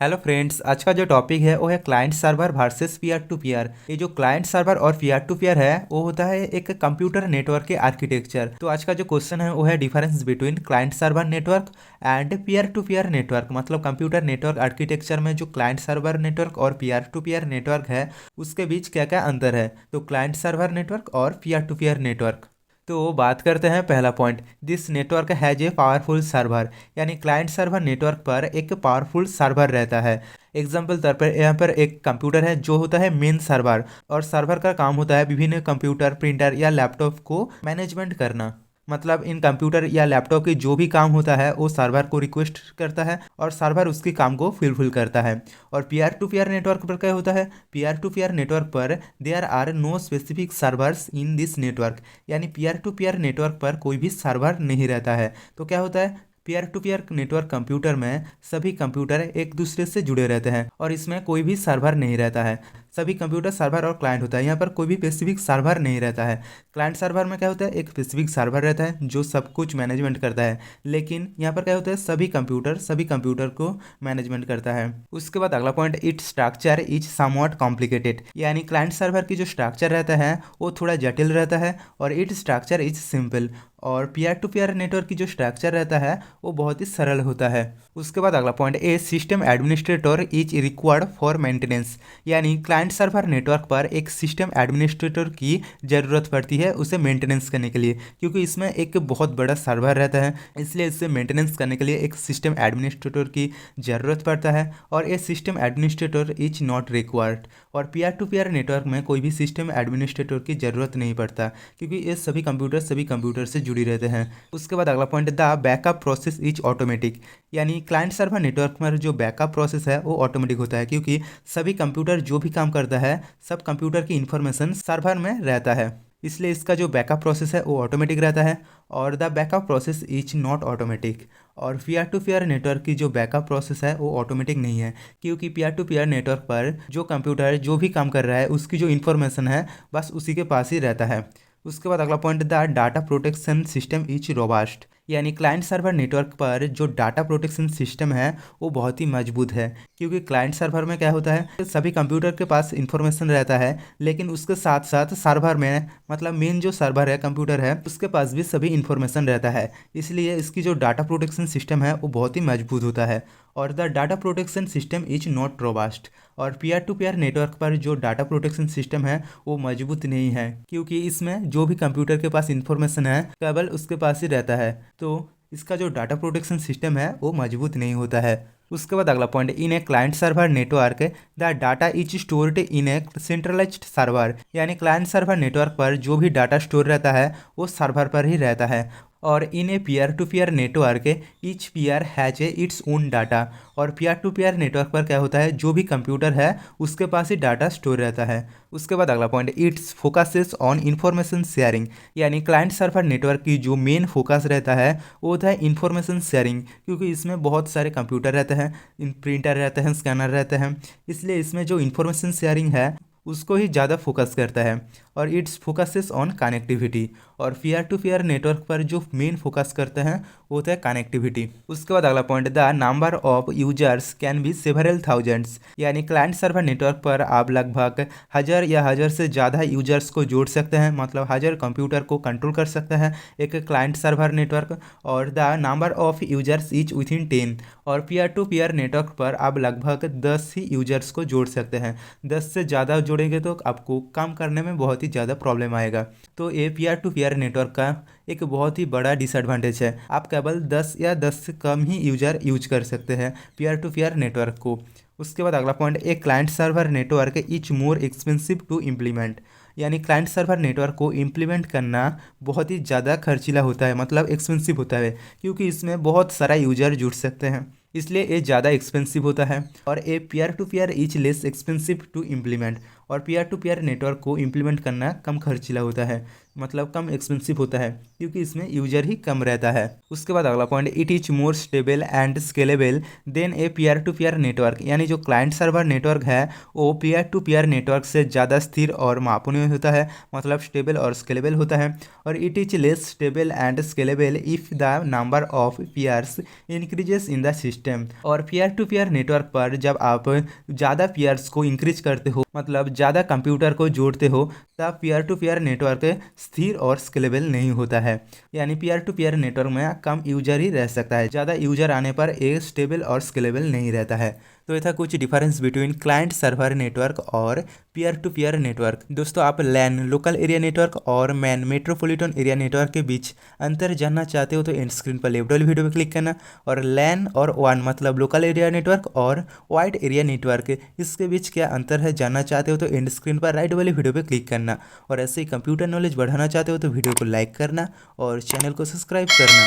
Hello friends, आज का जो टॉपिक है वो है client server versus peer to peer. ये जो क्लाइंट सर्वर और पीयर टू पीयर है वो होता है एक कंप्यूटर नेटवर्क के आर्किटेक्चर। तो आज का जो क्वेश्चन है वो है difference between client server network and peer to peer network. मतलब कंप्यूटर नेटवर्क आर्किटेक्चर में जो क्लाइंट सर्वर नेटवर्क और पीयर टू पीयर नेटवर्क है उसके बीच क्या क्या अंतर है। तो क्लाइंट सर्वर नेटवर्क और पीयर टू पीयर नेटवर्क। तो बात करते हैं पहला point, this network has a powerful server. यानी क्लाइंट सर्वर नेटवर्क पर एक पावरफुल सर्वर रहता है। एग्जाम्पल तौर पर यहाँ पर एक कंप्यूटर है जो होता है मेन सर्वर, और सर्वर का काम होता है विभिन्न कंप्यूटर, प्रिंटर या लैपटॉप को मैनेजमेंट करना। मतलब इन कंप्यूटर या लैपटॉप के जो भी काम होता है वो सर्वर को रिक्वेस्ट करता है और सर्वर उसके काम को फुलफिल करता है। और पीयर टू पीयर नेटवर्क पर क्या होता है, पीयर टू पीयर नेटवर्क पर there are no specific servers in this network. यानी पीयर टू पीयर नेटवर्क पर कोई भी सर्वर नहीं रहता है। तो क्या होता है, peer to peer network computer में सभी कंप्यूटर एक दूसरे से जुड़े रहते हैं और इसमें कोई भी सर्वर नहीं रहता है। सभी कंप्यूटर सर्वर और क्लाइंट होता है, यहाँ पर कोई भी स्पेसिफिक सर्वर नहीं रहता है। क्लाइंट सर्वर में क्या होता है, एक स्पेसिफिक सर्वर रहता है जो सब कुछ मैनेजमेंट करता है, लेकिन यहाँ पर क्या होता है सभी कंप्यूटर को मैनेजमेंट करता है। उसके बाद अगला point, it structure is somewhat complicated. यानी क्लाइंट सर्वर की जो स्ट्रक्चर रहता है वो थोड़ा जटिल रहता है और इट स्ट्रक्चर इज सिंपल। और पीयर टू पीयर नेटवर्क की जो स्ट्रक्चर रहता है वो बहुत ही सरल होता है। उसके बाद अगला point, A system administrator is required for maintenance. यानी क्लाइंट सर्वर नेटवर्क पर एक सिस्टम एडमिनिस्ट्रेटर की ज़रूरत पड़ती है उसे मेंटेनेंस करने के लिए, क्योंकि इसमें एक बहुत बड़ा सर्वर रहता है, इसलिए इसे मेंटेनेंस करने के लिए एक सिस्टम एडमिनिस्ट्रेटर की ज़रूरत पड़ता है। और ये system administrator is not required. और पीयर टू पीयर नेटवर्क में कोई भी सिस्टम एडमिनिस्ट्रेटर की ज़रूरत नहीं पड़ता, क्योंकि ये सभी कंप्यूटर से जुड़ी रहते हैं। उसके बाद अगला point, the backup process is automatic. यानी क्लाइंट सर्वर नेटवर्क में जो बैकअप प्रोसेस है वो ऑटोमेटिक होता है, क्योंकि सभी कंप्यूटर जो भी काम करता है सब कंप्यूटर की इंफॉर्मेशन सर्वर में रहता है, इसलिए इसका जो बैकअप प्रोसेस है वो ऑटोमेटिक रहता है। और the backup process is not automatic. और पीयर टू पीयर नेटवर्क की जो बैकअप प्रोसेस है वो ऑटोमेटिक नहीं है, क्योंकि पीयर टू पीयर नेटवर्क पर जो कंप्यूटर जो भी काम कर रहा है उसकी जो इन्फॉर्मेशन है बस उसी के पास ही रहता है। उसके बाद अगला point, the data protection system is robust. यानी क्लाइंट सर्वर नेटवर्क पर जो डाटा प्रोटेक्शन सिस्टम है वो बहुत ही मजबूत है, क्योंकि क्लाइंट सर्वर में क्या होता है सभी कंप्यूटर के पास इंफॉर्मेशन रहता है, लेकिन उसके साथ साथ सर्वर में मतलब मेन जो सर्वर है कंप्यूटर है उसके पास भी सभी इंफॉर्मेशन रहता है, इसलिए इसकी जो डाटा प्रोटेक्शन सिस्टम है वो बहुत ही मजबूत होता है। और the data protection system is not robust. और पीयर टू पीयर नेटवर्क पर जो डाटा प्रोटेक्शन सिस्टम है वो मजबूत नहीं है, क्योंकि इसमें जो भी कंप्यूटर के पास इंफॉर्मेशन है केवल उसके पास ही रहता है, तो इसका जो डाटा प्रोटेक्शन सिस्टम है वो मजबूत नहीं होता है। उसके बाद अगला point, in a client server network the data is stored in A centralised server. यानी क्लाइंट सर्वर नेटवर्क पर जो भी डाटा स्टोर रहता है वो सर्वर पर ही रहता है। और in a peer to peer network each peer has a its own data. और पीयर टू पीयर नेटवर्क पर क्या होता है जो भी कंप्यूटर है उसके पास ही डाटा स्टोर रहता है। उसके बाद अगला point, it's focuses on information sharing. यानी क्लाइंट सर्वर नेटवर्क की जो मेन फोकस रहता है वो होता है इन्फॉर्मेशन शेयरिंग, क्योंकि इसमें बहुत सारे कंप्यूटर रहते हैं, प्रिंटर रहते हैं, स्कैनर रहते हैं, इसलिए इसमें जो इन्फॉर्मेशन शेयरिंग है उसको ही ज़्यादा फोकस करता है। और इट्स फोकसेस ऑन कनेक्टिविटी। और पीयर टू पीयर नेटवर्क पर जो मेन फोकस करते हैं वो होता है कनेक्टिविटी। उसके बाद अगला point, the number of users can be several thousands. यानी क्लाइंट सर्वर नेटवर्क पर आप लगभग हज़ार या हज़ार से ज़्यादा यूजर्स को जोड़ सकते हैं, मतलब हज़ार कंप्यूटर को कंट्रोल कर सकते हैं एक क्लाइंट सर्वर नेटवर्क। और the number of users is within 10। और पीयर टू पीयर नेटवर्क पर आप लगभग 10 ही यूजर्स को जोड़ सकते हैं। 10 से ज़्यादा जोड़ेंगे तो आपको काम करने में बहुत ही ज़्यादा प्रॉब्लम आएगा। तो ये पीयर टू पीयर नेटवर्क का एक बहुत ही बड़ा डिसएडवांटेज है, आप केवल 10 या 10 से कम ही यूजर यूज कर सकते हैं पीयर टू पीयर नेटवर्क को। उसके बाद अगला पॉइंट, एक client server network is more expensive to implement. यानी क्लाइंट सर्वर नेटवर्क को इम्प्लीमेंट करना बहुत ही ज़्यादा खर्चीला होता है, मतलब एक्सपेंसिव होता है, क्योंकि इसमें बहुत सारा यूजर जुड़ सकते हैं, इसलिए ये ज़्यादा एक्सपेंसिव होता है। और a peer to peer is less expensive to implement. और पीयर टू पीयर नेटवर्क को इम्प्लीमेंट करना कम खर्चीला होता है, मतलब कम एक्सपेंसिव होता है, क्योंकि इसमें यूजर ही कम रहता है। उसके बाद अगला point, it is more stable and scalable than a peer to peer network, यानी जो क्लाइंट सर्वर नेटवर्क है वो पीयर टू पीयर नेटवर्क से ज़्यादा स्थिर और मापनीय होता है, मतलब स्टेबल और स्केलेबल होता है। और it is less stable and scalable if the number of peers increases in the system. और पीयर टू पीयर नेटवर्क पर जब आप ज़्यादा पीयर्स को इंक्रीज करते हो, मतलब ज़्यादा कंप्यूटर को जोड़ते हो, तब पीयर टू पीयर नेटवर्क स्थिर और स्केलेबल नहीं होता है, यानी पीयर टू पीयर नेटवर्क में कम यूजर ही रह सकता है, ज़्यादा यूजर आने पर एक स्टेबल और स्केलेबल नहीं रहता है। तो ये था कुछ difference between client server network और पीयर टू पीयर नेटवर्क। दोस्तों, आप लैन लोकल एरिया नेटवर्क और मैन मेट्रोपॉलिटन एरिया नेटवर्क के बीच अंतर जानना चाहते हो तो एंड स्क्रीन पर लेफ्ट वाली वीडियो पर क्लिक करना, और लैन और वान मतलब लोकल एरिया नेटवर्क और वाइड एरिया नेटवर्क, इसके बीच क्या अंतर है जानना चाहते हो तो एंड स्क्रीन पर राइट वाली वीडियो पर क्लिक करना। और ऐसे ही कंप्यूटर नॉलेज बढ़ाना चाहते हो तो वीडियो को लाइक करना और चैनल को सब्सक्राइब करना।